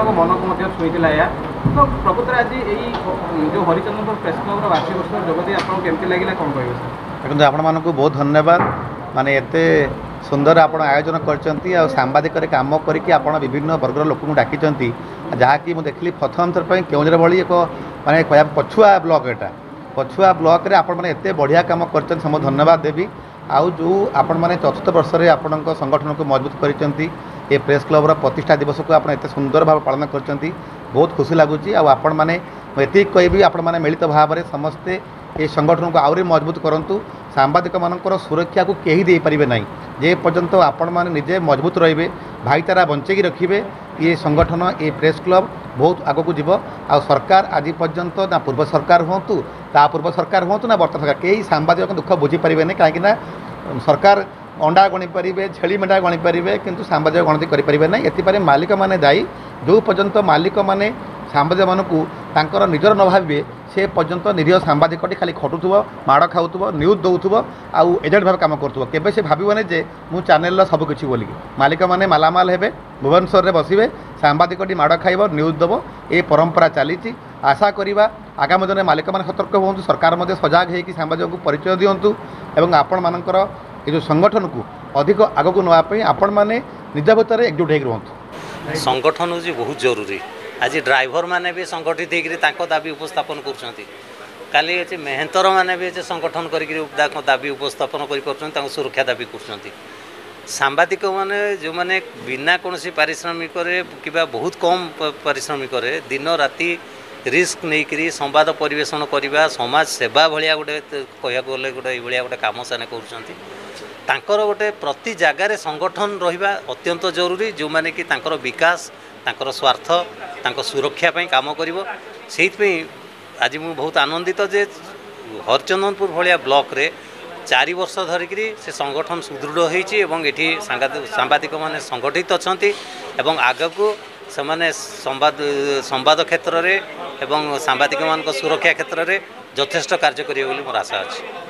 समस्त मन को छुईला या तो प्रकृत आज जो हरिचंद्रपुर प्रेस क्लब वार्षिक वर्ष जोगदी आपको केमती लगे कौन कहे सर देखो आपण मानक बहुत धन्यवाद माने एते सुंदर आपण आयोजन करचंती आ सांबादिक काम करके आपण विभिन्न वर्गर लोक डाकी जहाँकि मुझे देखली प्रथम थर पर केउझर भली एक माने कह पछुआ ब्लॉक एटा पछुआ ब्लॉक रे आपण माने एते बढ़िया काम करचन सम धन्यवाद देवी आउ जो आपण माने चतुर्थ वर्ष रे आपण संगठन को मजबूत करिसंती ए प्रेस क्लब रा प्रतिष्ठा दिवस को आपण एते सुंदर भाव पालन करचंती बहुत खुशी लगुच आपण माने एति कहबी आपण माने मिलित भाव रे समस्ते ये संगठन को आहरी मजबूत करूँ सांबादिक मानकर सुरक्षा को कहीं दे पारे ना जे पर्यंत आपण मैंने निजे मजबूत रे भाईचारा बंचेकी रखिए ये संगठन ये प्रेस क्लब बहुत आग को जीव आ सरकार आज पर्यंत ना पूर्व सरकार हूँ ता पूर्व सरकार हूँ ना वर्तमान सरकार कई सांबादिक दुख बुझीपारे ना कहीं सरकार अंडा गणी पारे छेली मेढा गणी पारे किंतु सांबादिक गणति करें ना एपारे मालिक मैंने दायी जो पर्यंत मालिक मैंने सांबादिक मानू तांकर निजर न भावे से पर्यंत निरीह सांबादिकटी खाली खटुव माड़ खाऊ न्यूज दौथुव आउ एजेंट भाव काम करुव केबे से भावने जे मु चैनल सबकिछि बोलिकी मालिक मैंने मालामाल हेबे भुवनेश्वर में बसवे सांबादिकटी माड़ खाइब न्यूज दब ये परंपरा चली आशा करवा आगामी दिन मालिक मैंने सतर्क हूँ सरकार मध्य सजग होगी सांबादिक को परिचय दिंतु एवं आपण मानकर ये जो संगठन को अधिक आग को नापी आपण मैंने निज भितर एकजुट होकर रुहतु संगठन हूँ बहुत जरूरी आज ड्राइवर माने भी संगठित होकर दाबी उपस्थापन करी अच्छे मेहनतर मैंने भी संगठन कर दाबी उपस्थापन कर सुरक्षा दाबी कर सांबादिक मैंने जो मैंने बिना कौन पारिश्रमिक कि बहुत कम पारिश्रमिक दिन राति रिस्क नहीं संवाद परिवेशन करवा समाज सेवा भाया गोटे कह गले गोटे गोटे कम से कर गोटे प्रति जगार संगठन रहा अत्यंत जरूरी जो मैंने कि विकास तांकर स्वार्थ तांकर सुरक्षा पाई काम करिवो सेइतपई आज मु बहुत आनंदित जे हरचंदनपुर भाया ब्लॉक रे 4 वर्ष धरिकी से संगठन सुदृढ़ होईची एवं एठी सांबादिक माने संगठित अछंती एवं आगकू से माने संवाद क्षेत्र रे एवं सांबादिक मान सुरक्षा क्षेत्र रे यथेष्ट कार्य करिवे बोली मोर आशा अछि।